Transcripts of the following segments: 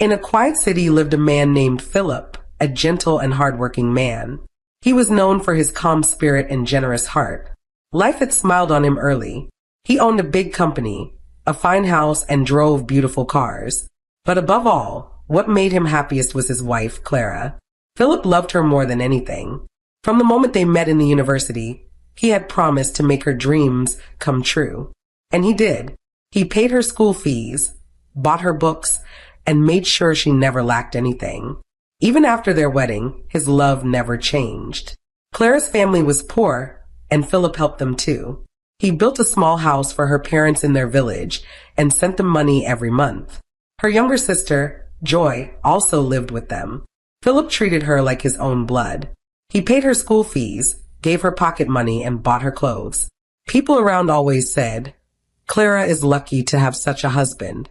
In a quiet city lived a man named Philip, a gentle and hardworking man. He was known for his calm spirit and generous heart. Life had smiled on him early. He owned a big company, a fine house, and drove beautiful cars. But above all, what made him happiest was his wife, Clara. Philip loved her more than anything. From the moment they met in the university, he had promised to make her dreams come true. And he did. He paid her school fees, bought her books, and made sure she never lacked anything. Even after their wedding, his love never changed. Clara's family was poor, and Philip helped them too. He built a small house for her parents in their village and sent them money every month. Her younger sister, Joy, also lived with them. Philip treated her like his own blood. He paid her school fees, gave her pocket money, and bought her clothes. People around always said, "Clara is lucky to have such a husband."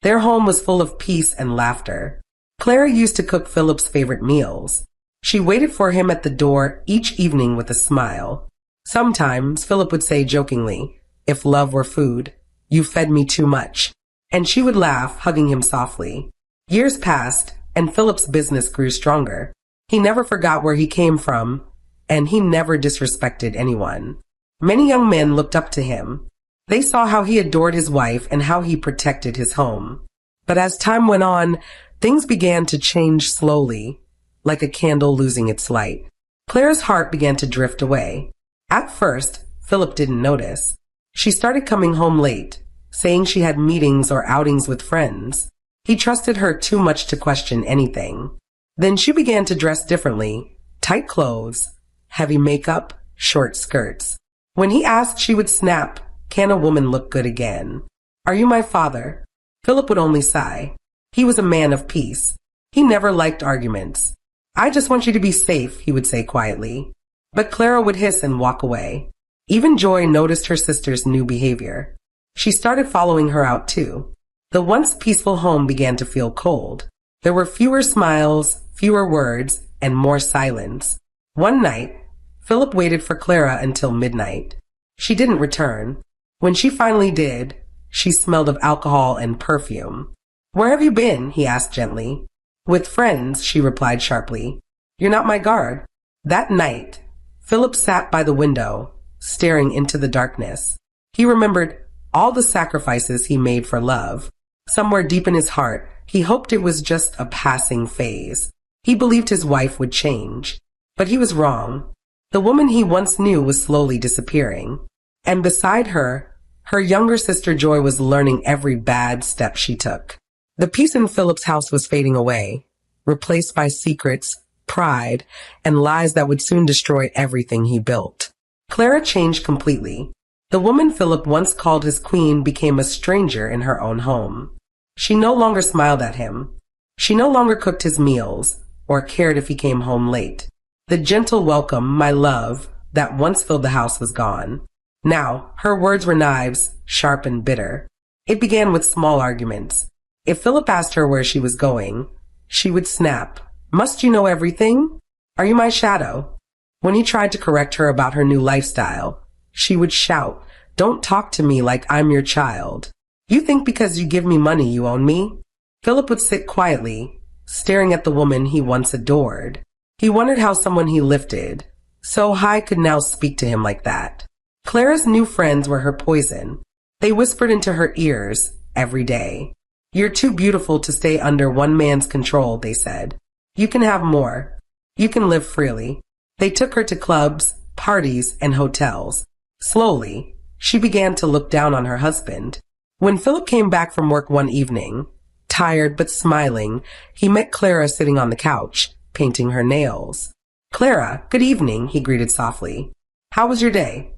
Their home was full of peace and laughter. Clara used to cook Philip's favorite meals. She waited for him at the door each evening with a smile. Sometimes Philip would say jokingly, "If love were food, you fed me too much." And she would laugh, hugging him softly. Years passed, and Philip's business grew stronger. He never forgot where he came from, and he never disrespected anyone. Many young men looked up to him. They saw how he adored his wife and how he protected his home. But as time went on, things began to change slowly, like a candle losing its light. Clara's heart began to drift away. At first, Philip didn't notice. She started coming home late, saying she had meetings or outings with friends. He trusted her too much to question anything. Then she began to dress differently, tight clothes, heavy makeup, short skirts. When he asked, she would snap, "Can a woman look good again? Are you my father?" Philip would only sigh. He was a man of peace. He never liked arguments. "I just want you to be safe," he would say quietly. But Clara would hiss and walk away. Even Joy noticed her sister's new behavior. She started following her out too. The once peaceful home began to feel cold. There were fewer smiles, fewer words, and more silence. One night, Philip waited for Clara until midnight. She didn't return. When she finally did, she smelled of alcohol and perfume. "Where have you been?" he asked gently. "With friends," she replied sharply. "You're not my guard." That night, Philip sat by the window, staring into the darkness. He remembered all the sacrifices he made for love. Somewhere deep in his heart, he hoped it was just a passing phase. He believed his wife would change. But he was wrong. The woman he once knew was slowly disappearing. And beside her, her younger sister Joy was learning every bad step she took. The peace in Philip's house was fading away, replaced by secrets, pride, and lies that would soon destroy everything he built. Clara changed completely. The woman Philip once called his queen became a stranger in her own home. She no longer smiled at him. She no longer cooked his meals or cared if he came home late. The gentle welcome, "my love," that once filled the house was gone. Now, her words were knives, sharp and bitter. It began with small arguments. If Philip asked her where she was going, she would snap, "Must you know everything? Are you my shadow?" When he tried to correct her about her new lifestyle, she would shout, "Don't talk to me like I'm your child. You think because you give me money you own me?" Philip would sit quietly, staring at the woman he once adored. He wondered how someone he lifted so high could now speak to him like that. Clara's new friends were her poison. They whispered into her ears every day. "You're too beautiful to stay under one man's control," they said. "You can have more. You can live freely." They took her to clubs, parties, and hotels. Slowly, she began to look down on her husband. When Philip came back from work one evening, tired but smiling, he met Clara sitting on the couch, painting her nails. "Clara, good evening," he greeted softly. "How was your day?"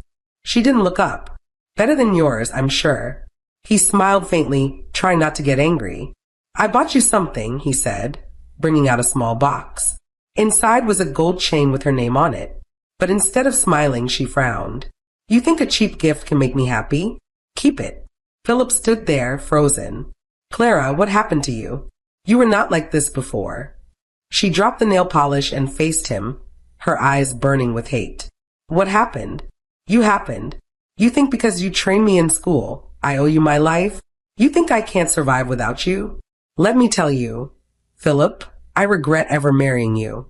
She didn't look up. "Better than yours, I'm sure." He smiled faintly, trying not to get angry. "I bought you something," he said, bringing out a small box. Inside was a gold chain with her name on it. But instead of smiling, she frowned. "You think a cheap gift can make me happy? Keep it." Philip stood there, frozen. "Clara, what happened to you? You were not like this before." She dropped the nail polish and faced him, her eyes burning with hate. "What happened?" "You happened. You think because you trained me in school, I owe you my life? You think I can't survive without you?" Let me tell you, Philip, I regret ever marrying you.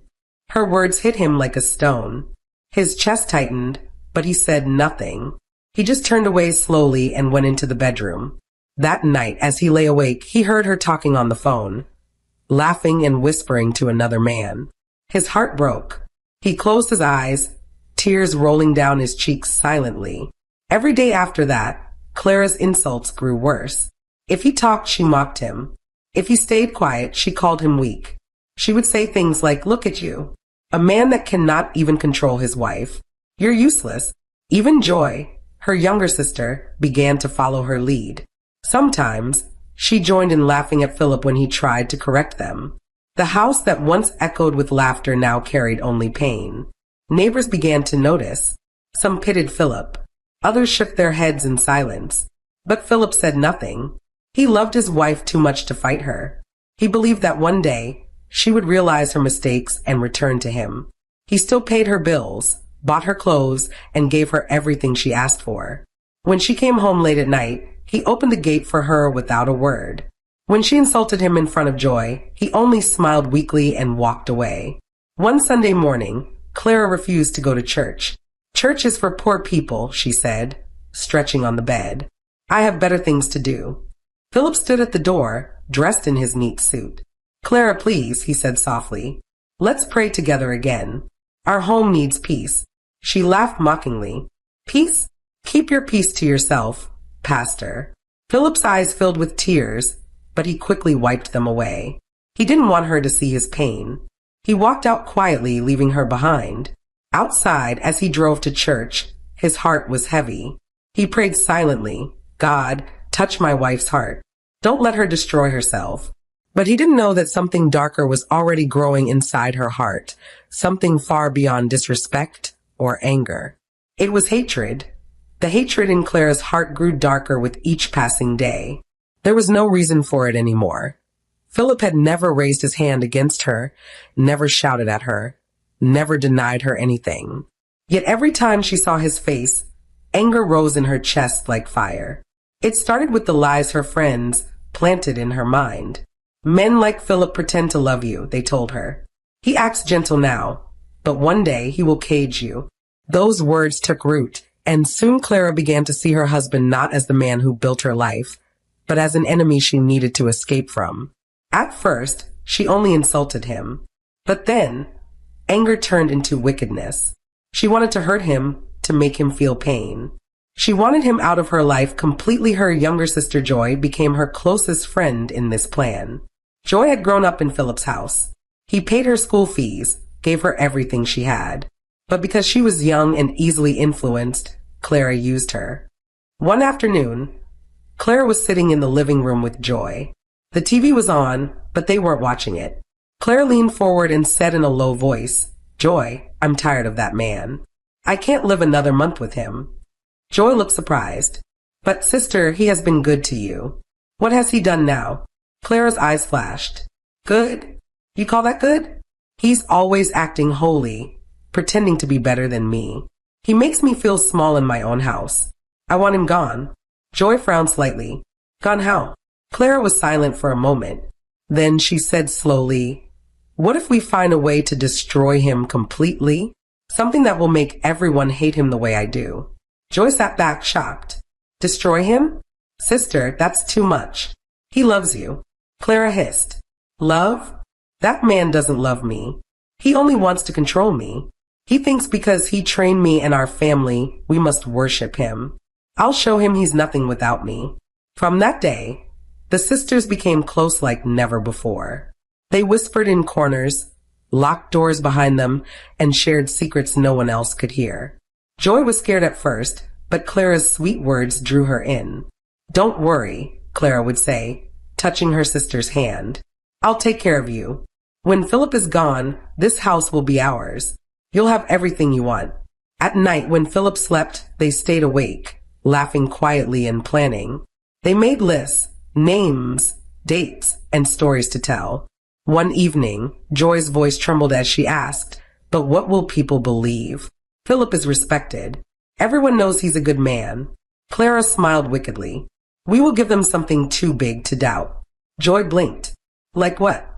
Her words hit him like a stone. His chest tightened, but he said nothing. He just turned away slowly and went into the bedroom. That night, as he lay awake, he heard her talking on the phone, laughing and whispering to another man. His heart broke. He closed his eyes, tears rolling down his cheeks silently. Every day after that, Clara's insults grew worse. If he talked, she mocked him. If he stayed quiet, she called him weak. She would say things like, "Look at you, a man that cannot even control his wife. You're useless." Even Joy, her younger sister, began to follow her lead. Sometimes, she joined in laughing at Philip when he tried to correct them. The house that once echoed with laughter now carried only pain. Neighbors began to notice. Some pitied Philip. Others shook their heads in silence. But Philip said nothing. He loved his wife too much to fight her. He believed that one day, she would realize her mistakes and return to him. He still paid her bills, bought her clothes, and gave her everything she asked for. When she came home late at night, he opened the gate for her without a word. When she insulted him in front of Joy, he only smiled weakly and walked away. One Sunday morning, Clara refused to go to church. "Church is for poor people," she said, stretching on the bed. "I have better things to do." Philip stood at the door, dressed in his neat suit. "Clara, please," he said softly. "Let's pray together again. Our home needs peace." She laughed mockingly. "Peace? Keep your peace to yourself, Pastor." Philip's eyes filled with tears, but he quickly wiped them away. He didn't want her to see his pain. He walked out quietly, leaving her behind. Outside, as he drove to church, his heart was heavy. He prayed silently, "God, touch my wife's heart. Don't let her destroy herself." But he didn't know that something darker was already growing inside her heart, something far beyond disrespect or anger. It was hatred. The hatred in Clara's heart grew darker with each passing day. There was no reason for it anymore. Philip had never raised his hand against her, never shouted at her, never denied her anything. Yet every time she saw his face, anger rose in her chest like fire. It started with the lies her friends planted in her mind. "Men like Philip pretend to love you," they told her. "He acts gentle now, but one day he will cage you." Those words took root, and soon Clara began to see her husband not as the man who built her life, but as an enemy she needed to escape from. At first, she only insulted him. But then, anger turned into wickedness. She wanted to hurt him, to make him feel pain. She wanted him out of her life completely. Her younger sister Joy became her closest friend in this plan. Joy had grown up in Philip's house. He paid her school fees, gave her everything she had. But because she was young and easily influenced, Clara used her. One afternoon, Clara was sitting in the living room with Joy. The TV was on, but they weren't watching it. Clara leaned forward and said in a low voice, "Joy, I'm tired of that man. I can't live another month with him." Joy looked surprised. "But sister, he has been good to you." "What has he done now?" Clara's eyes flashed. "Good? You call that good? He's always acting holy, pretending to be better than me. He makes me feel small in my own house. I want him gone." Joy frowned slightly. "Gone how?" Clara was silent for a moment. Then she said slowly, "What if we find a way to destroy him completely? Something that will make everyone hate him the way I do." Joy sat back, shocked. "Destroy him? Sister, that's too much. He loves you." Clara hissed. "Love? That man doesn't love me. He only wants to control me. He thinks because he trained me and our family, we must worship him. I'll show him he's nothing without me." From that day, the sisters became close like never before. They whispered in corners, locked doors behind them, and shared secrets no one else could hear. Joy was scared at first, but Clara's sweet words drew her in. "Don't worry," Clara would say, touching her sister's hand. "I'll take care of you. When Philip is gone, this house will be ours. You'll have everything you want." At night, when Philip slept, they stayed awake, laughing quietly and planning. They made lists, names, dates, and stories to tell. One evening, Joy's voice trembled as she asked, "But what will people believe? Philip is respected. Everyone knows he's a good man." Clara smiled wickedly. "We will give them something too big to doubt." Joy blinked. Like what?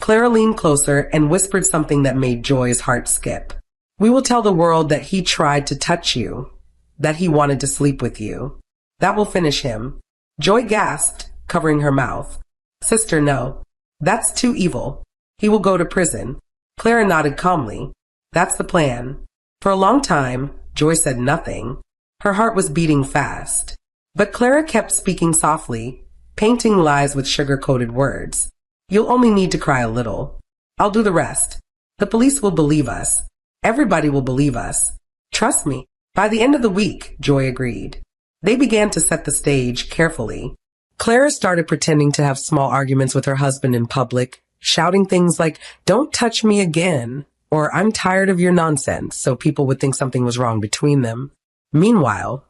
Clara leaned closer and whispered something that made Joy's heart skip. We will tell the world that he tried to touch you, that he wanted to sleep with you. That will finish him. Joy gasped, covering her mouth. Sister, no. That's too evil. He will go to prison. Clara nodded calmly. That's the plan. For a long time, Joy said nothing. Her heart was beating fast. But Clara kept speaking softly, painting lies with sugar-coated words. You'll only need to cry a little. I'll do the rest. The police will believe us. Everybody will believe us. Trust me. By the end of the week, Joy agreed. They began to set the stage carefully. Clara started pretending to have small arguments with her husband in public, shouting things like, "Don't touch me again," or "I'm tired of your nonsense," so people would think something was wrong between them. Meanwhile,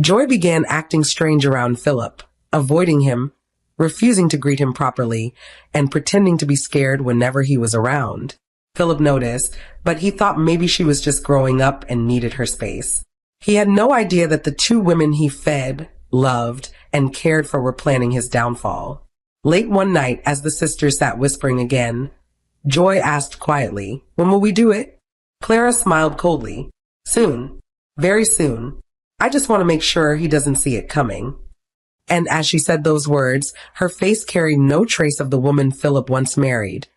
Joy began acting strange around Philip, avoiding him, refusing to greet him properly, and pretending to be scared whenever he was around. Philip noticed, but he thought maybe she was just growing up and needed her space. He had no idea that the two women he fed, loved, and cared for were planning his downfall. Late one night, as the sisters sat whispering again, Joy asked quietly, "When will we do it?" Clara smiled coldly. "Soon. Very soon. I just want to make sure he doesn't see it coming." And as she said those words, her face carried no trace of the woman Philip once married,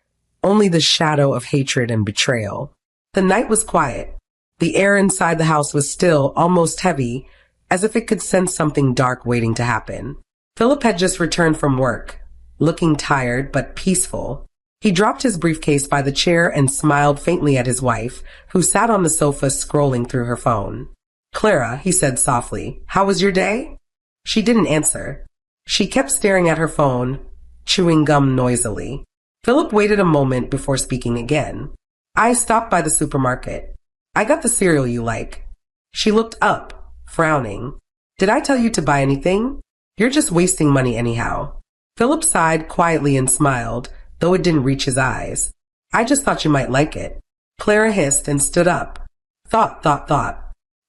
only the shadow of hatred and betrayal. The night was quiet. The air inside the house was still, almost heavy, as if it could sense something dark waiting to happen. Philip had just returned from work, looking tired but peaceful. He dropped his briefcase by the chair and smiled faintly at his wife, who sat on the sofa scrolling through her phone. "Clara," he said softly, "how was your day?" She didn't answer. She kept staring at her phone, chewing gum noisily. Philip waited a moment before speaking again. "I stopped by the supermarket. I got the cereal you like." She looked up, frowning. "Did I tell you to buy anything? You're just wasting money anyhow." Philip sighed quietly and smiled, though it didn't reach his eyes. "I just thought you might like it." Clara hissed and stood up. Thought.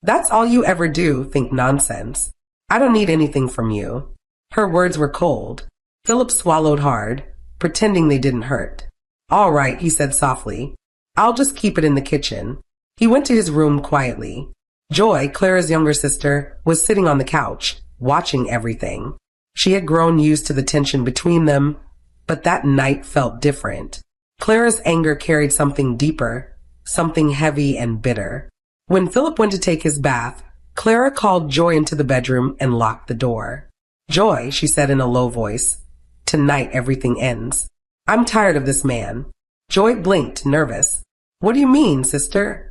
That's all you ever do, think nonsense. I don't need anything from you." Her words were cold. Philip swallowed hard, pretending they didn't hurt. "All right," he said softly. "I'll just keep it in the kitchen." He went to his room quietly. Joy, Clara's younger sister, was sitting on the couch, watching everything. She had grown used to the tension between them, but that night felt different. Clara's anger carried something deeper, something heavy and bitter. When Philip went to take his bath, Clara called Joy into the bedroom and locked the door. "Joy," she said in a low voice, "tonight everything ends. I'm tired of this man." Joy blinked, nervous. "What do you mean, sister?"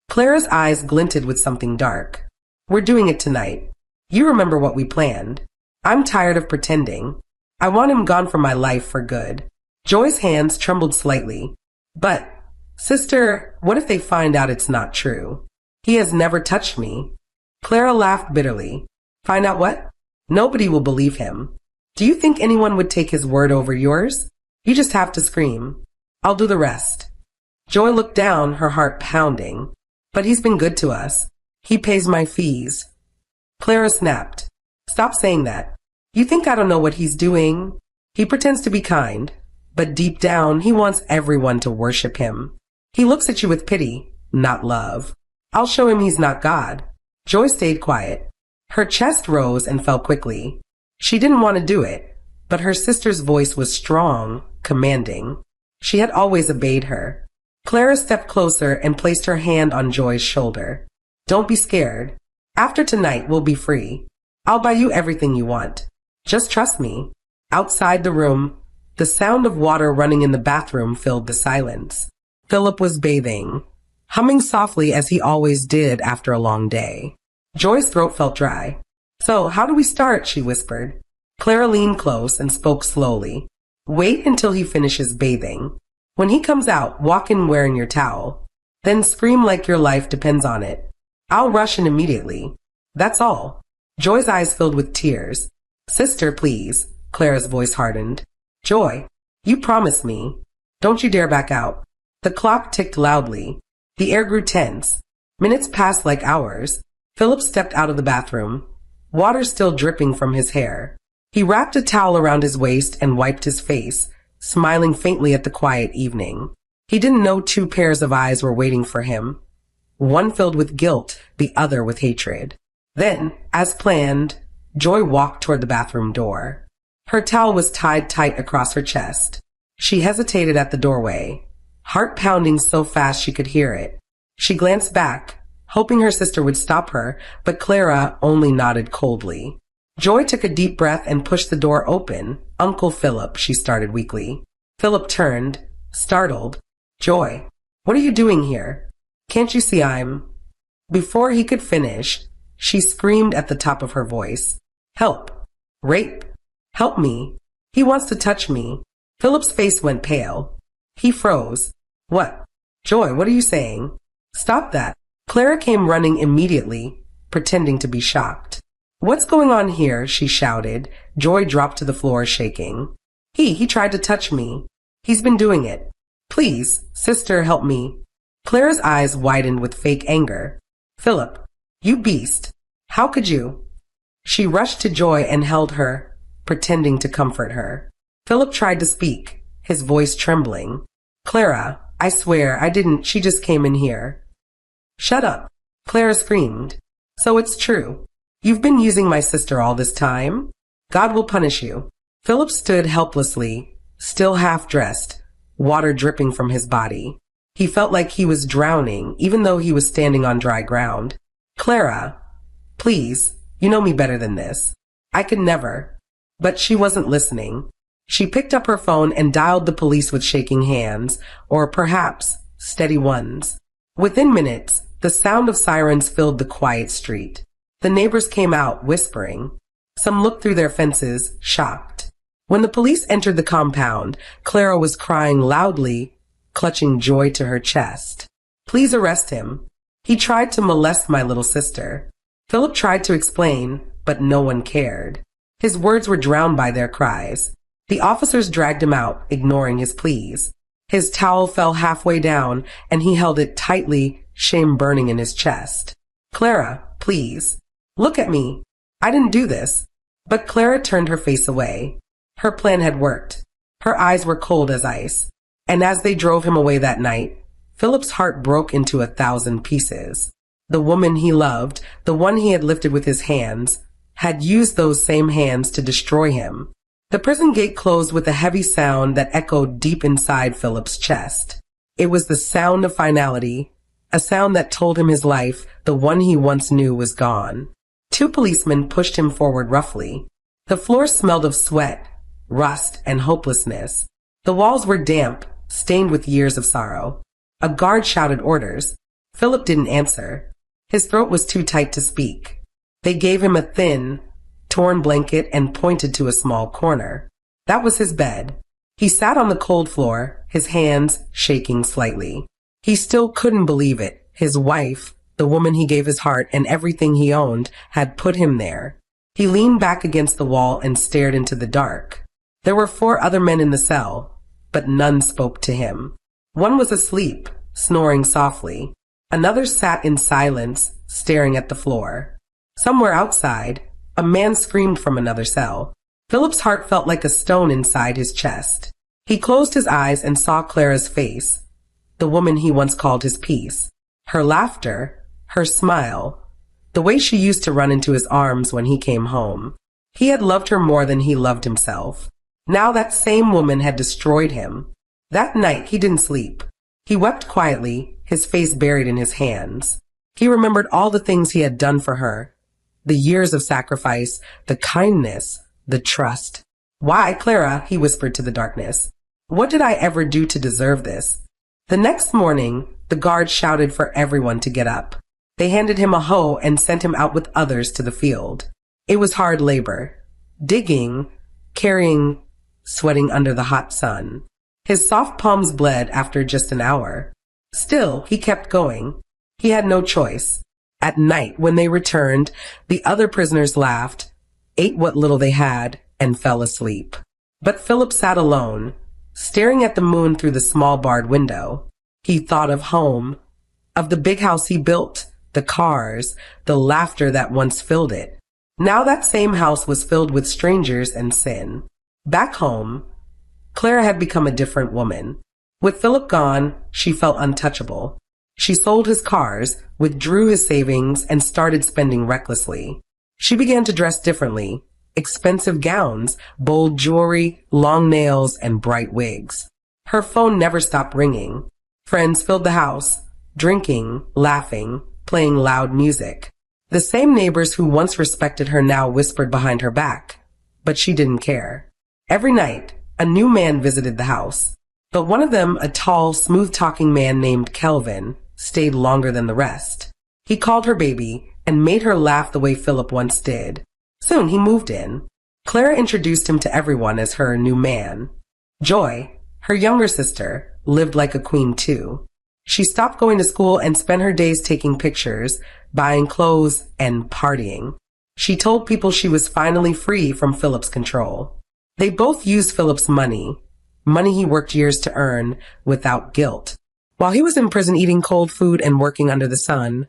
Clara's eyes glinted with something dark. "We're doing it tonight. You remember what we planned. I'm tired of pretending. I want him gone from my life for good." Joy's hands trembled slightly. "But, sister, what if they find out it's not true? He has never touched me." Clara laughed bitterly. "Find out what? Nobody will believe him. Do you think anyone would take his word over yours? You just have to scream. I'll do the rest." Joy looked down, her heart pounding. "But he's been good to us. He pays my fees." Clara snapped. "Stop saying that. You think I don't know what he's doing? He pretends to be kind, but deep down he wants everyone to worship him. He looks at you with pity, not love. I'll show him he's not God." Joy stayed quiet. Her chest rose and fell quickly. She didn't want to do it, but her sister's voice was strong, commanding. She had always obeyed her. Clara stepped closer and placed her hand on Joy's shoulder. "Don't be scared. After tonight, we'll be free. I'll buy you everything you want. Just trust me." Outside the room, the sound of water running in the bathroom filled the silence. Philip was bathing, humming softly as he always did after a long day. Joy's throat felt dry. "So, how do we start?" she whispered. Clara leaned close and spoke slowly. "Wait until he finishes bathing. When he comes out, walk in wearing your towel. Then scream like your life depends on it. I'll rush in immediately. That's all." Joy's eyes filled with tears. "Sister, please." Clara's voice hardened. "Joy, you promised me. Don't you dare back out." The clock ticked loudly. The air grew tense. Minutes passed like hours. Philip stepped out of the bathroom, water still dripping from his hair. He wrapped a towel around his waist and wiped his face, smiling faintly at the quiet evening. He didn't know two pairs of eyes were waiting for him, one filled with guilt, the other with hatred. Then, as planned, Joy walked toward the bathroom door. Her towel was tied tight across her chest. She hesitated at the doorway, heart pounding so fast she could hear it. She glanced back, hoping her sister would stop her, but Clara only nodded coldly. Joy took a deep breath and pushed the door open. "Uncle Philip," she started weakly. Philip turned, startled. "Joy, what are you doing here? Can't you see I'm—" Before he could finish, she screamed at the top of her voice. "Help! Rape! Help me! He wants to touch me!" Philip's face went pale. He froze. "What? Joy, what are you saying? Stop that!" Clara came running immediately, pretending to be shocked. "What's going on here?" she shouted. Joy dropped to the floor, shaking. He tried to touch me. He's been doing it. Please, sister, help me." Clara's eyes widened with fake anger. "Philip, you beast! How could you?" She rushed to Joy and held her, pretending to comfort her. Philip tried to speak, his voice trembling. "Clara, I swear I didn't. She just came in here." "Shut up!" Clara screamed. "So it's true. You've been using my sister all this time? God will punish you." Philip stood helplessly, still half-dressed, water dripping from his body. He felt like he was drowning, even though he was standing on dry ground. "Clara, please, you know me better than this. I could never." But she wasn't listening. She picked up her phone and dialed the police with shaking hands, or perhaps steady ones. Within minutes, the sound of sirens filled the quiet street. The neighbors came out, whispering. Some looked through their fences, shocked. When the police entered the compound, Clara was crying loudly, clutching Joy to her chest. "Please arrest him. He tried to molest my little sister." Philip tried to explain, but no one cared. His words were drowned by their cries. The officers dragged him out, ignoring his pleas. His towel fell halfway down, and he held it tightly, shame burning in his chest. "Clara, please. Look at me. I didn't do this." But Clara turned her face away. Her plan had worked. Her eyes were cold as ice. And as they drove him away that night, Philip's heart broke into 1,000 pieces. The woman he loved, the one he had lifted with his hands, had used those same hands to destroy him. The prison gate closed with a heavy sound that echoed deep inside Philip's chest. It was the sound of finality, a sound that told him his life, the one he once knew, was gone. 2 policemen pushed him forward roughly. The floor smelled of sweat, rust, and hopelessness. The walls were damp, stained with years of sorrow. A guard shouted orders. Philip didn't answer. His throat was too tight to speak. They gave him a thin, torn blanket and pointed to a small corner. That was his bed. He sat on the cold floor, his hands shaking slightly. He still couldn't believe it. His wife, the woman he gave his heart and everything he owned, had put him there. He leaned back against the wall and stared into the dark. There were 4 other men in the cell, but none spoke to him. One was asleep, snoring softly. Another sat in silence, staring at the floor. Somewhere outside, a man screamed from another cell. Philip's heart felt like a stone inside his chest. He closed his eyes and saw Clara's face, the woman he once called his peace. Her laughter, her smile, the way she used to run into his arms when he came home. He had loved her more than he loved himself. Now that same woman had destroyed him. That night he didn't sleep. He wept quietly, his face buried in his hands. He remembered all the things he had done for her. The years of sacrifice, the kindness, the trust. "Why, Clara," he whispered to the darkness. "What did I ever do to deserve this?" The next morning, the guards shouted for everyone to get up. They handed him a hoe and sent him out with others to the field. It was hard labor. Digging, carrying, sweating under the hot sun. His soft palms bled after just an hour. Still, he kept going. He had no choice. At night, when they returned, the other prisoners laughed, ate what little they had, and fell asleep. But Philip sat alone, staring at the moon through the small barred window. He thought of home, of the big house he built, the cars, the laughter that once filled it. Now that same house was filled with strangers and sin. Back home, Clara had become a different woman. With Philip gone, she felt untouchable. She sold his cars, withdrew his savings, and started spending recklessly. She began to dress differently. Expensive gowns, bold jewelry, long nails, and bright wigs. Her phone never stopped ringing. Friends filled the house, drinking, laughing, playing loud music. The same neighbors who once respected her now whispered behind her back, but she didn't care. Every night, a new man visited the house, but one of them, a tall, smooth-talking man named Kelvin, stayed longer than the rest. He called her baby and made her laugh the way Philip once did. Soon he moved in. Clara introduced him to everyone as her new man. Joy, her younger sister, lived like a queen too. She stopped going to school and spent her days taking pictures, buying clothes, and partying. She told people she was finally free from Philip's control. They both used Philip's money he worked years to earn, without guilt. While he was in prison eating cold food and working under the sun,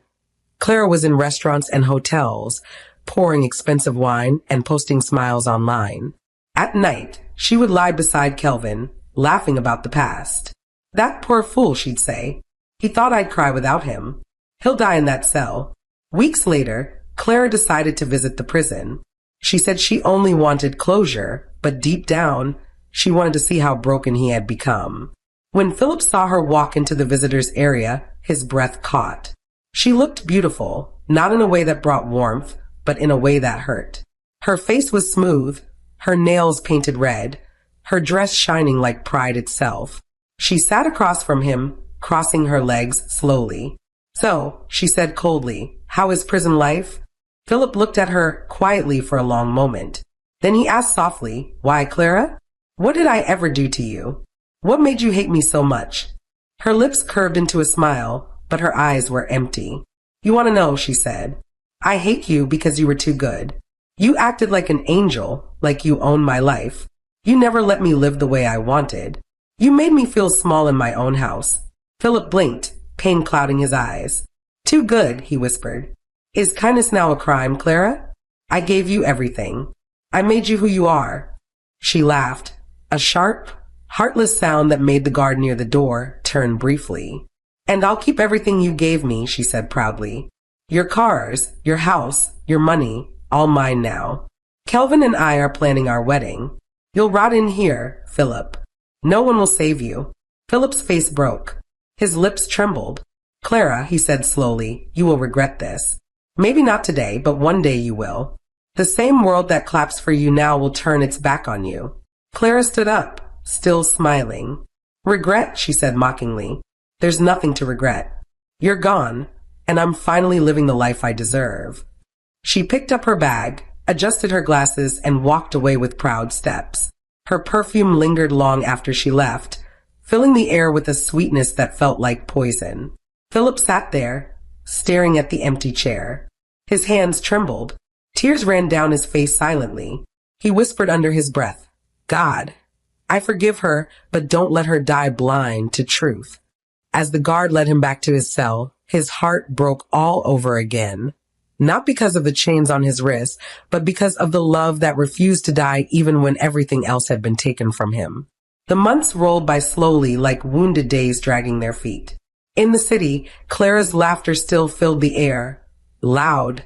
Clara was in restaurants and hotels, pouring expensive wine and posting smiles online. At night, she would lie beside Kelvin, laughing about the past. "That poor fool," she'd say. "He thought I'd cry without him. He'll die in that cell." Weeks later, Clara decided to visit the prison. She said she only wanted closure, but deep down, she wanted to see how broken he had become. When Philip saw her walk into the visitors' area, his breath caught. She looked beautiful, not in a way that brought warmth, but in a way that hurt. Her face was smooth, her nails painted red, her dress shining like pride itself. She sat across from him, crossing her legs slowly. "So," she said coldly, "how is prison life?" Philip looked at her quietly for a long moment. Then he asked softly, "Why, Clara? What did I ever do to you? What made you hate me so much?" Her lips curved into a smile, but her eyes were empty. "You want to know," she said. "I hate you because you were too good. You acted like an angel, like you owned my life. You never let me live the way I wanted. You made me feel small in my own house." Philip blinked, pain clouding his eyes. "Too good," he whispered. "Is kindness now a crime, Clara? I gave you everything. I made you who you are." She laughed, a sharp, heartless sound that made the guard near the door turn briefly. "And I'll keep everything you gave me," she said proudly. "Your cars, your house, your money, all mine now. Kelvin and I are planning our wedding. You'll rot in here, Philip. No one will save you." Philip's face broke. His lips trembled. "Clara," he said slowly, "you will regret this. Maybe not today, but one day you will. The same world that claps for you now will turn its back on you." Clara stood up, still smiling. "Regret," she said mockingly. "There's nothing to regret. You're gone, and I'm finally living the life I deserve." She picked up her bag, adjusted her glasses, and walked away with proud steps. Her perfume lingered long after she left, filling the air with a sweetness that felt like poison. Philip sat there, staring at the empty chair. His hands trembled. Tears ran down his face silently. He whispered under his breath, "God, I forgive her, but don't let her die blind to truth." As the guard led him back to his cell, his heart broke all over again. Not because of the chains on his wrists, but because of the love that refused to die even when everything else had been taken from him. The months rolled by slowly like wounded days dragging their feet. In the city, Clara's laughter still filled the air, loud,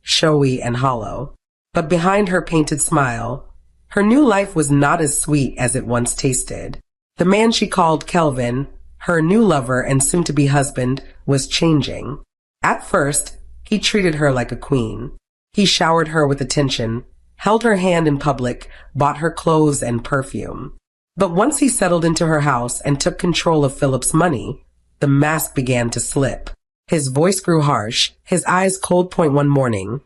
showy, and hollow. But behind her painted smile, her new life was not as sweet as it once tasted. The man she called Kelvin, her new lover and soon-to-be husband, was changing. At first, he treated her like a queen. He showered her with attention, held her hand in public, bought her clothes and perfume. But once he settled into her house and took control of Philip's money, the mask began to slip. His voice grew harsh, his eyes cold point one morning.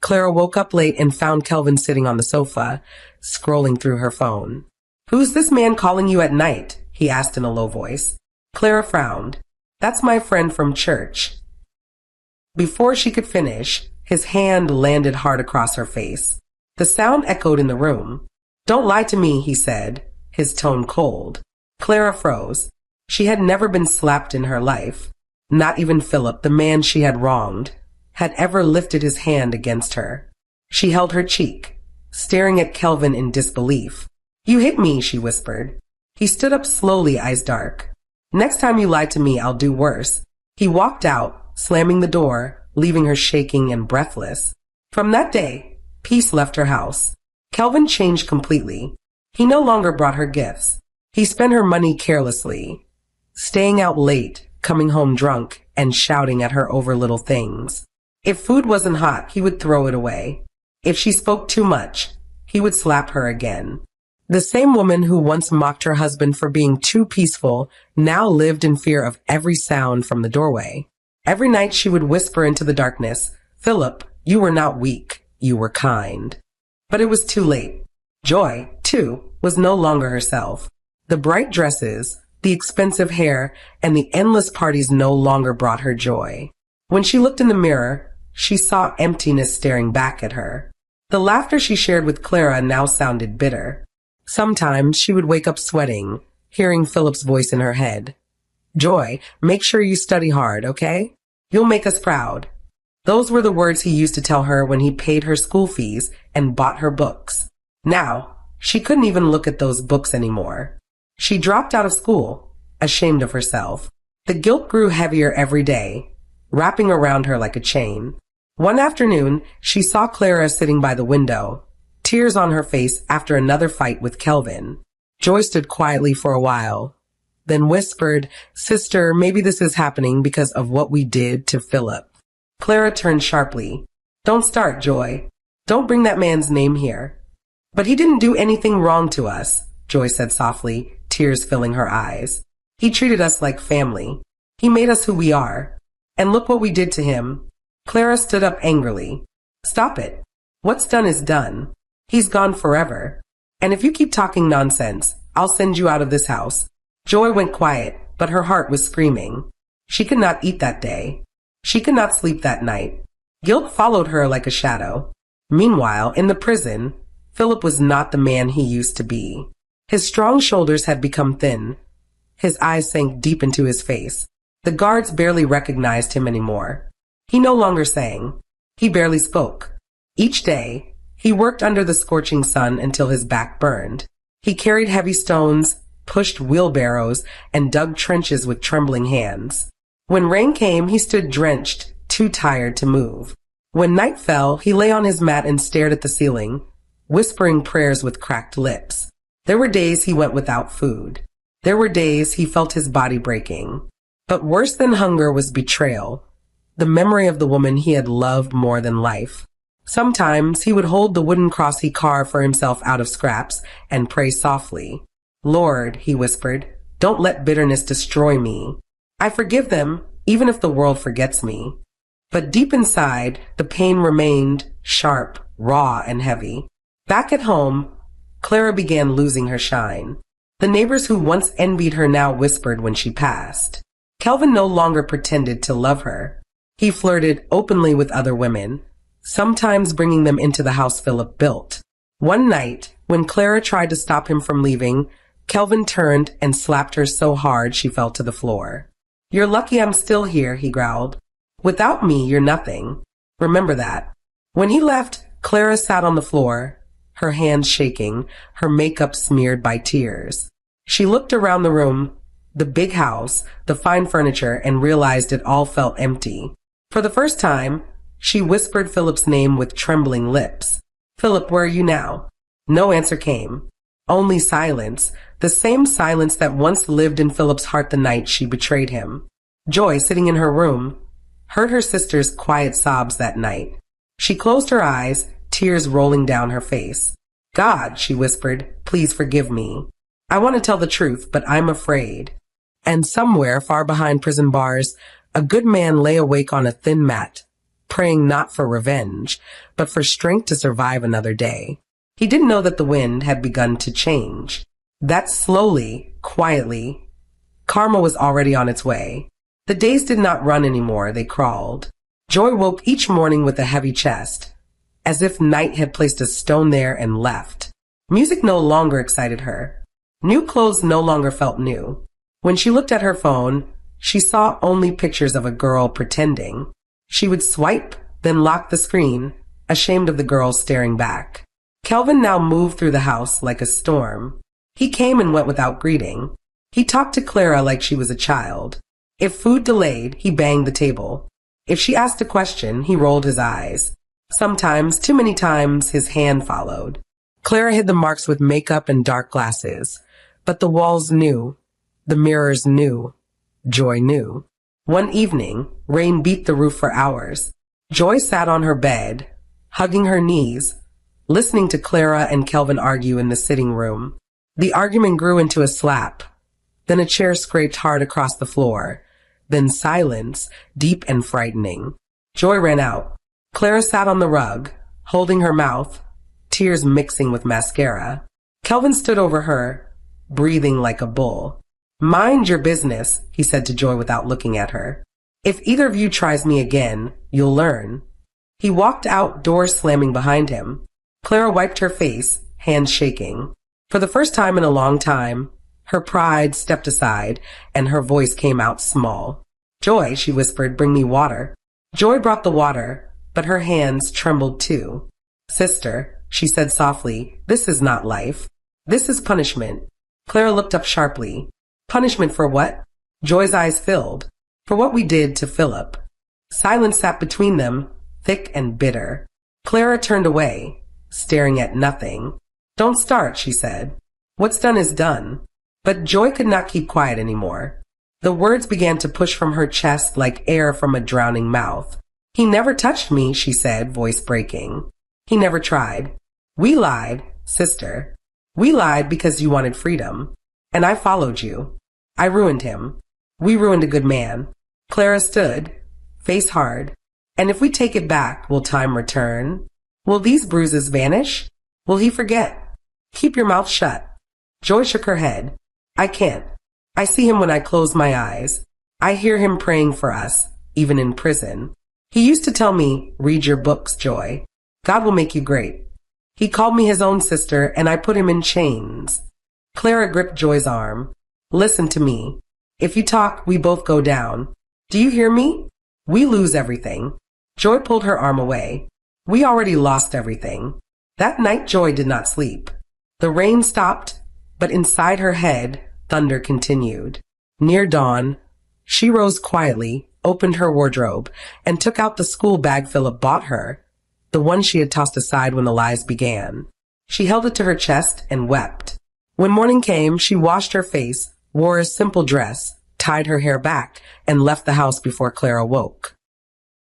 Clara woke up late and found Kelvin sitting on the sofa, scrolling through her phone. "Who's this man calling you at night?" he asked in a low voice. Clara frowned. "That's my friend from church." Before she could finish, his hand landed hard across her face. The sound echoed in the room. "Don't lie to me," he said, his tone cold. Clara froze. She had never been slapped in her life. Not even Philip, the man she had wronged, had ever lifted his hand against her. She held her cheek, staring at Kelvin in disbelief. You hit me, she whispered. He stood up slowly, eyes dark. Next time you lie to me, I'll do worse. He walked out, slamming the door, leaving her shaking and breathless. From that day, peace left her house. Kelvin changed completely. He no longer brought her gifts. He spent her money carelessly, staying out late, coming home drunk, and shouting at her over little things. If food wasn't hot, he would throw it away. If she spoke too much, he would slap her again. The same woman who once mocked her husband for being too peaceful now lived in fear of every sound from the doorway. Every night she would whisper into the darkness, Philip, you were not weak, you were kind. But it was too late. Joy, too, was no longer herself. The bright dresses, the expensive hair, and the endless parties no longer brought her joy. When she looked in the mirror, she saw emptiness staring back at her. The laughter she shared with Clara now sounded bitter. Sometimes she would wake up sweating, hearing Philip's voice in her head. Joy, make sure you study hard, okay? You'll make us proud. Those were the words he used to tell her when he paid her school fees and bought her books. Now, she couldn't even look at those books anymore. She dropped out of school, ashamed of herself. The guilt grew heavier every day, wrapping around her like a chain. One afternoon, she saw Clara sitting by the window, tears on her face after another fight with Kelvin. Joy stood quietly for a while, then whispered, Sister, maybe this is happening because of what we did to Philip. Clara turned sharply. Don't start, Joy. Don't bring that man's name here. But he didn't do anything wrong to us, Joy said softly, tears filling her eyes. He treated us like family. He made us who we are. And look what we did to him. Clara stood up angrily. Stop it. What's done is done. He's gone forever. And if you keep talking nonsense, I'll send you out of this house. Joy went quiet, but her heart was screaming. She could not eat that day. She could not sleep that night. Guilt followed her like a shadow. Meanwhile, in the prison, Philip was not the man he used to be. His strong shoulders had become thin. His eyes sank deep into his face. The guards barely recognized him anymore. He no longer sang. He barely spoke. Each day, he worked under the scorching sun until his back burned. He carried heavy stones, pushed wheelbarrows, and dug trenches with trembling hands. When rain came, he stood drenched, too tired to move. When night fell, he lay on his mat and stared at the ceiling, whispering prayers with cracked lips. There were days he went without food. There were days he felt his body breaking. But worse than hunger was betrayal, the memory of the woman he had loved more than life. Sometimes he would hold the wooden cross he carved for himself out of scraps and pray softly. Lord, he whispered, don't let bitterness destroy me. I forgive them, even if the world forgets me. But deep inside, the pain remained sharp, raw, and heavy. Back at home, Clara began losing her shine. The neighbors who once envied her now whispered when she passed. Kelvin no longer pretended to love her. He flirted openly with other women, sometimes bringing them into the house Philip built. One night, when Clara tried to stop him from leaving, Kelvin turned and slapped her so hard she fell to the floor. You're lucky I'm still here, he growled. Without me, you're nothing. Remember that. When he left, Clara sat on the floor, her hands shaking, her makeup smeared by tears. She looked around the room, the big house, the fine furniture, and realized it all felt empty. For the first time, she whispered Philip's name with trembling lips. Philip, where are you now? No answer came. Only silence, the same silence that once lived in Philip's heart the night she betrayed him. Joy, sitting in her room, heard her sister's quiet sobs that night. She closed her eyes, tears rolling down her face. God, she whispered, please forgive me. I want to tell the truth, but I'm afraid. And somewhere far behind prison bars, a good man lay awake on a thin mat, praying not for revenge, but for strength to survive another day. He didn't know that the wind had begun to change. That slowly, quietly, karma was already on its way. The days did not run anymore, they crawled. Joy woke each morning with a heavy chest, as if night had placed a stone there and left. Music no longer excited her. New clothes no longer felt new. When she looked at her phone, she saw only pictures of a girl pretending. She would swipe, then lock the screen, ashamed of the girls staring back. Kelvin now moved through the house like a storm. He came and went without greeting. He talked to Clara like she was a child. If food delayed, he banged the table. If she asked a question, he rolled his eyes. Sometimes, too many times, his hand followed. Clara hid the marks with makeup and dark glasses. But the walls knew. The mirrors knew. Joy knew. One evening, rain beat the roof for hours. Joy sat on her bed, hugging her knees, listening to Clara and Kelvin argue in the sitting room. The argument grew into a slap. Then a chair scraped hard across the floor. Then silence, deep and frightening. Joy ran out. Clara sat on the rug, holding her mouth, tears mixing with mascara. Kelvin stood over her, breathing like a bull. "Mind your business," he said to Joy without looking at her. "If either of you tries me again, you'll learn." He walked out, doors slamming behind him. Clara wiped her face, hands shaking. For the first time in a long time, her pride stepped aside and her voice came out small. "Joy," she whispered, "bring me water." Joy brought the water, but her hands trembled too. "Sister," she said softly, "this is not life. This is punishment." Clara looked up sharply. "Punishment for what?" Joy's eyes filled. "For what we did to Philip." Silence sat between them, thick and bitter. Clara turned away, staring at nothing. "Don't start," she said. "What's done is done." But Joy could not keep quiet anymore. The words began to push from her chest like air from a drowning mouth. "He never touched me," she said, voice breaking. "He never tried. We lied, sister. We lied because you wanted freedom. And I followed you. I ruined him. We ruined a good man." Clara stood, face hard. "And if we take it back, will time return? Will these bruises vanish? Will he forget? Keep your mouth shut." Joy shook her head. "I can't. I see him when I close my eyes. I hear him praying for us, even in prison. He used to tell me, 'Read your books, Joy. God will make you great.' He called me his own sister, and I put him in chains." Clara gripped Joy's arm. "Listen to me. If you talk, we both go down. Do you hear me? We lose everything." Joy pulled her arm away. "We already lost everything." That night Joy did not sleep. The rain stopped, but inside her head, thunder continued. Near dawn, she rose quietly, opened her wardrobe, and took out the school bag Philip bought her, the one she had tossed aside when the lies began. She held it to her chest and wept. When morning came, she washed her face, wore a simple dress, tied her hair back, and left the house before Clara woke.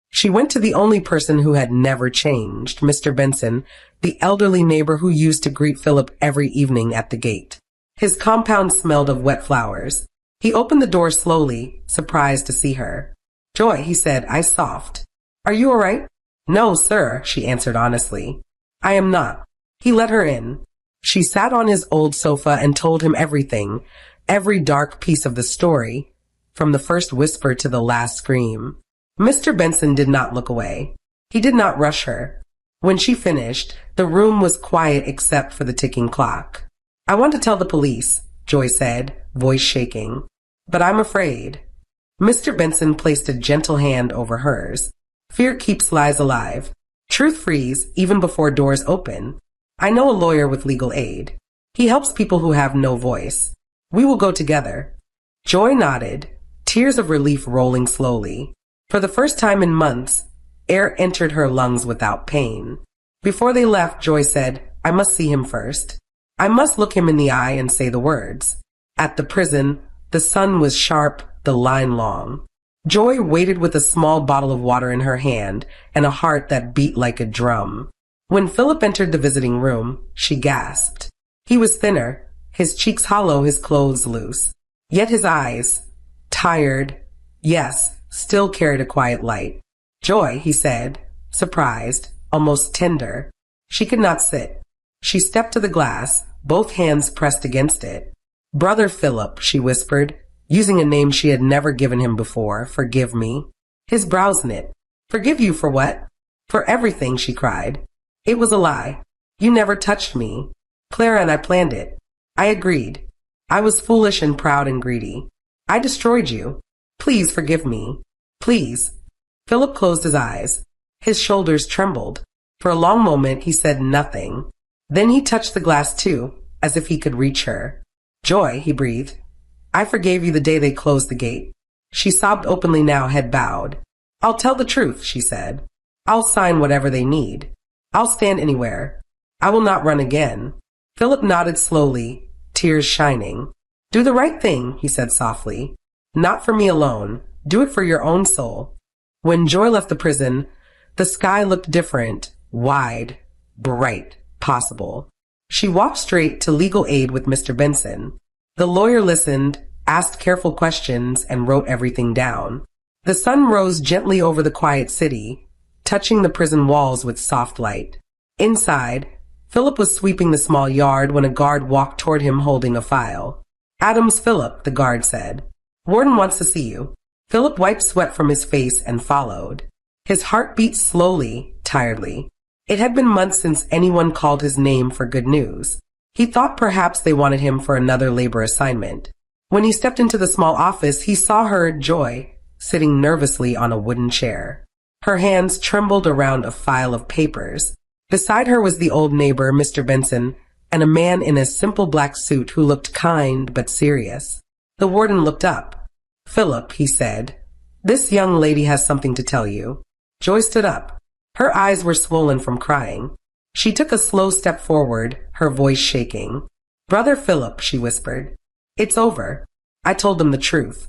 She went to the only person who had never changed, Mr. Benson, the elderly neighbor who used to greet Philip every evening at the gate. His compound smelled of wet flowers. He opened the door slowly, surprised to see her. "Joy," he said, eyes soft. "Are you all right?" "No, sir," she answered honestly. "I am not." He let her in. She sat on his old sofa and told him everything, every dark piece of the story, from the first whisper to the last scream. Mr. Benson did not look away. He did not rush her. When she finished, the room was quiet except for the ticking clock. "I want to tell the police," Joy said, voice shaking. "But I'm afraid." Mr. Benson placed a gentle hand over hers. "Fear keeps lies alive. Truth frees even before doors open. I know a lawyer with legal aid. He helps people who have no voice. We will go together." Joy nodded, tears of relief rolling slowly. For the first time in months, air entered her lungs without pain. Before they left, Joy said, "I must see him first. I must look him in the eye and say the words." At the prison, the sun was sharp, the line long. Joy waited with a small bottle of water in her hand and a heart that beat like a drum. When Philip entered the visiting room, she gasped. He was thinner, his cheeks hollow, his clothes loose. Yet his eyes, tired, yes, still carried a quiet light. "Joy," he said, surprised, almost tender. She could not sit. She stepped to the glass, both hands pressed against it. "Brother Philip," she whispered, using a name she had never given him before, "forgive me." His brows knit. "Forgive you for what?" "For everything," she cried. "It was a lie. You never touched me. Clara and I planned it. I agreed. I was foolish and proud and greedy. I destroyed you. Please forgive me. Please." Philip closed his eyes. His shoulders trembled. For a long moment, he said nothing. Then he touched the glass too, as if he could reach her. Joy, he breathed. I forgave you the day they closed the gate. She sobbed openly now, head bowed. I'll tell the truth, she said. I'll sign whatever they need. I'll stand anywhere. I will not run again. Philip nodded slowly, tears shining. Do the right thing, he said softly. Not for me alone. Do it for your own soul. When Joy left the prison, the sky looked different, wide, bright, possible. She walked straight to legal aid with Mr. Benson. The lawyer listened, asked careful questions, and wrote everything down. The sun rose gently over the quiet city, touching the prison walls with soft light. Inside, Philip was sweeping the small yard when a guard walked toward him holding a file. Adams Philip, the guard said. Warden wants to see you. Philip wiped sweat from his face and followed. His heart beat slowly, tiredly. It had been months since anyone called his name for good news. He thought perhaps they wanted him for another labor assignment. When he stepped into the small office, he saw her, Joy, sitting nervously on a wooden chair. Her hands trembled around a file of papers. Beside her was the old neighbor, Mr. Benson, and a man in a simple black suit who looked kind but serious. The warden looked up. Philip, he said, this young lady has something to tell you. Joy stood up. Her eyes were swollen from crying. She took a slow step forward, her voice shaking. Brother Philip, she whispered. It's over. I told them the truth.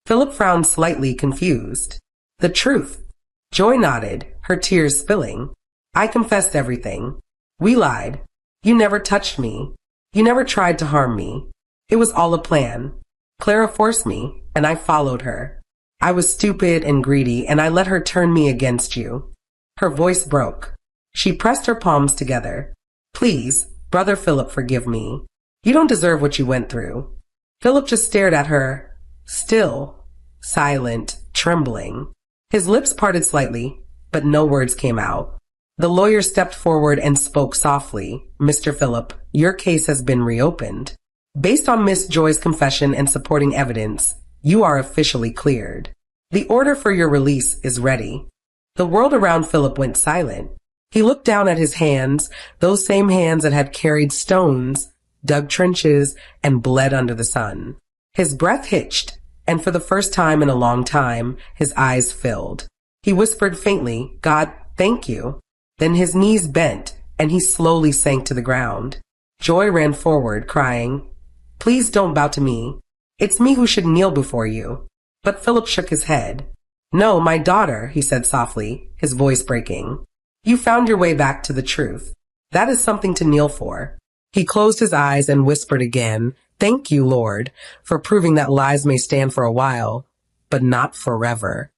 Philip frowned slightly, confused. The truth. Joy nodded, her tears spilling. I confessed everything. We lied. You never touched me. You never tried to harm me. It was all a plan. Clara forced me, and I followed her. I was stupid and greedy, and I let her turn me against you. Her voice broke. She pressed her palms together. Please, Brother Philip, forgive me. You don't deserve what you went through. Philip just stared at her, still, silent, trembling. His lips parted slightly, but no words came out. The lawyer stepped forward and spoke softly. Mr. Philip, your case has been reopened. Based on Miss Joy's confession and supporting evidence, you are officially cleared. The order for your release is ready. The world around Philip went silent. He looked down at his hands, those same hands that had carried stones, dug trenches, and bled under the sun. His breath hitched, and for the first time in a long time, his eyes filled. He whispered faintly, God, thank you. Then his knees bent, and he slowly sank to the ground. Joy ran forward, crying, Please don't bow to me. It's me who should kneel before you. But Philip shook his head. No, my daughter, he said softly, his voice breaking. You found your way back to the truth. That is something to kneel for. He closed his eyes and whispered again, Thank you, Lord, for proving that lies may stand for a while, but not forever.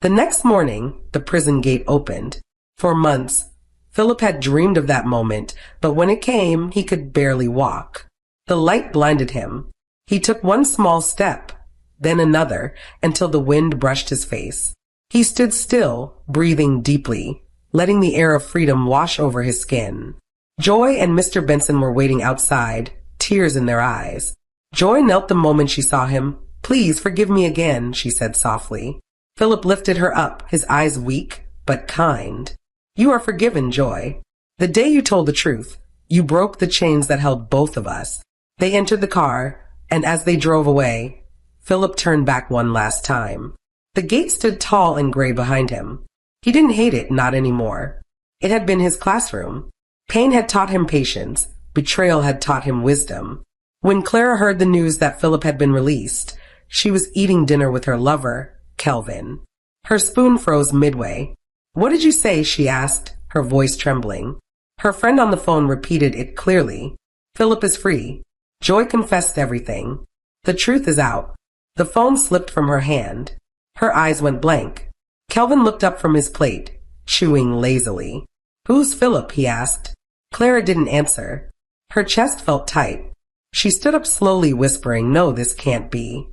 The next morning, the prison gate opened. For months, Philip had dreamed of that moment, but when it came, he could barely walk. The light blinded him. He took one small step, then another, until the wind brushed his face. He stood still, breathing deeply, letting the air of freedom wash over his skin. Joy and Mr. Benson were waiting outside, tears in their eyes. Joy knelt the moment she saw him. Please forgive me again, she said softly. Philip lifted her up, his eyes weak, but kind. You are forgiven, Joy. The day you told the truth, you broke the chains that held both of us. They entered the car, and as they drove away, Philip turned back one last time. The gate stood tall and gray behind him. He didn't hate it, not anymore. It had been his classroom. Pain had taught him patience. Betrayal had taught him wisdom. When Clara heard the news that Philip had been released, she was eating dinner with her lover, Kelvin. Her spoon froze midway. What did you say? She asked, her voice trembling. Her friend on the phone repeated it clearly. Philip is free. Joy confessed everything. The truth is out. The phone slipped from her hand. Her eyes went blank. Kelvin looked up from his plate, chewing lazily. Who's Philip? He asked. Clara didn't answer. Her chest felt tight. She stood up slowly, whispering, No, this can't be.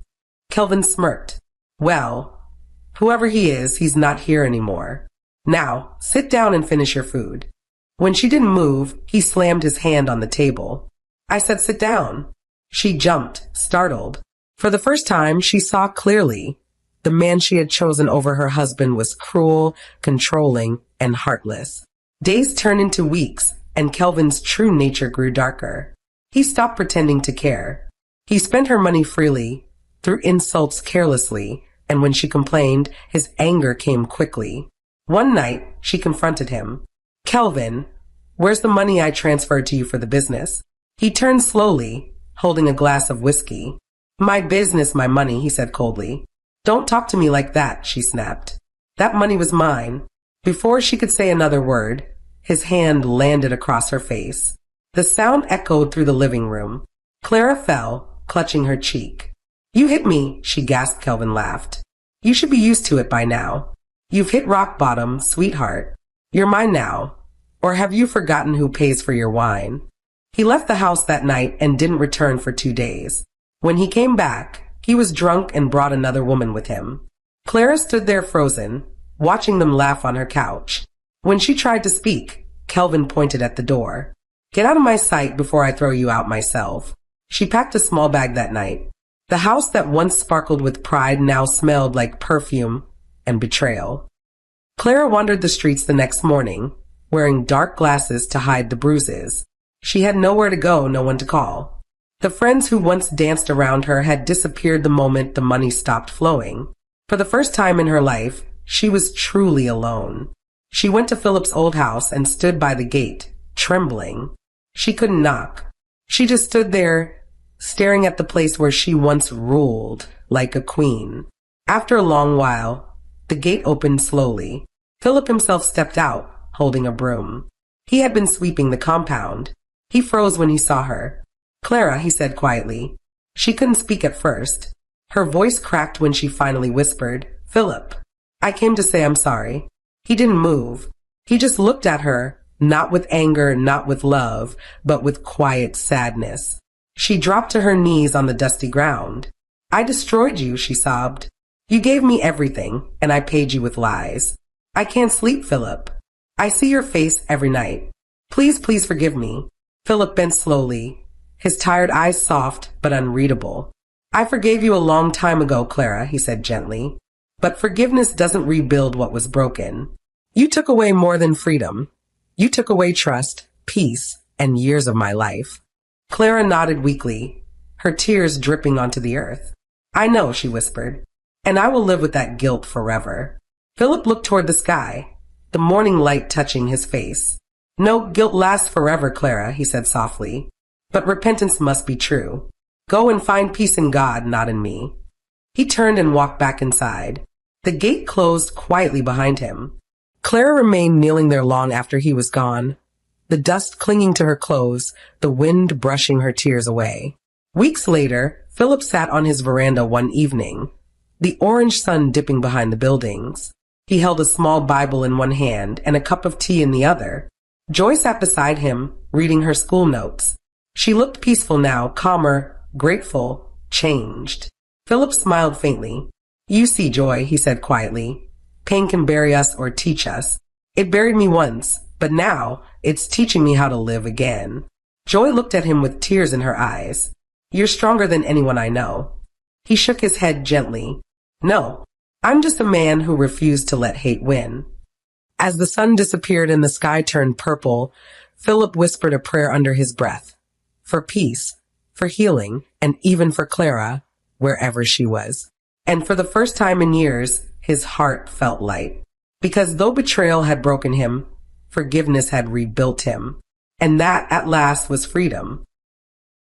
Kelvin smirked. Well, whoever he is, he's not here anymore. Now, sit down and finish your food. When she didn't move, he slammed his hand on the table. I said sit down. She jumped, startled. For the first time, she saw clearly. The man she had chosen over her husband was cruel, controlling, and heartless. Days turned into weeks, and Kelvin's true nature grew darker. He stopped pretending to care. He spent her money freely, threw insults carelessly, and when she complained, his anger came quickly. One night, she confronted him. "Kelvin, where's the money I transferred to you for the business?" He turned slowly, holding a glass of whiskey. "My business, my money," he said coldly. "Don't talk to me like that," she snapped. "That money was mine." Before she could say another word, his hand landed across her face. The sound echoed through the living room. Clara fell, clutching her cheek. "You hit me," she gasped. Kelvin laughed. "You should be used to it by now. You've hit rock bottom, sweetheart. You're mine now. Or have you forgotten who pays for your wine?" He left the house that night and didn't return for 2 days. When he came back, he was drunk and brought another woman with him. Clara stood there frozen, watching them laugh on her couch. When she tried to speak, Kelvin pointed at the door. "Get out of my sight before I throw you out myself." She packed a small bag that night. The house that once sparkled with pride now smelled like perfume and betrayal. Clara wandered the streets the next morning, wearing dark glasses to hide the bruises. She had nowhere to go, no one to call. The friends who once danced around her had disappeared the moment the money stopped flowing. For the first time in her life, she was truly alone. She went to Philip's old house and stood by the gate, trembling. She couldn't knock. She just stood there, staring at the place where she once ruled like a queen. After a long while, the gate opened slowly. Philip himself stepped out, holding a broom. He had been sweeping the compound. He froze when he saw her. "Clara," he said quietly. She couldn't speak at first. Her voice cracked when she finally whispered, "Philip, I came to say I'm sorry." He didn't move. He just looked at her, not with anger, not with love, but with quiet sadness. She dropped to her knees on the dusty ground. "I destroyed you," she sobbed. "You gave me everything, and I paid you with lies. I can't sleep, Philip. I see your face every night. Please, please forgive me." Philip bent slowly, his tired eyes soft but unreadable. "I forgave you a long time ago, Clara," he said gently. "But forgiveness doesn't rebuild what was broken. You took away more than freedom. You took away trust, peace, and years of my life." Clara nodded weakly, her tears dripping onto the earth. "I know," she whispered, "and I will live with that guilt forever." Philip looked toward the sky, the morning light touching his face. "No guilt lasts forever, Clara," he said softly, "but repentance must be true. Go and find peace in God, not in me." He turned and walked back inside. The gate closed quietly behind him. Clara remained kneeling there long after he was gone, the dust clinging to her clothes, the wind brushing her tears away. Weeks later, Philip sat on his veranda one evening, the orange sun dipping behind the buildings. He held a small Bible in one hand and a cup of tea in the other. Joy sat beside him, reading her school notes. She looked peaceful now, calmer, grateful, changed. Philip smiled faintly. "You see, Joy," he said quietly, "pain can bury us or teach us. It buried me once, but now it's teaching me how to live again." Joy looked at him with tears in her eyes. "You're stronger than anyone I know." He shook his head gently. "No, I'm just a man who refused to let hate win." As the sun disappeared and the sky turned purple, Philip whispered a prayer under his breath. For peace, for healing, and even for Clara, wherever she was. And for the first time in years, his heart felt light. Because though betrayal had broken him, forgiveness had rebuilt him. And that, at last, was freedom.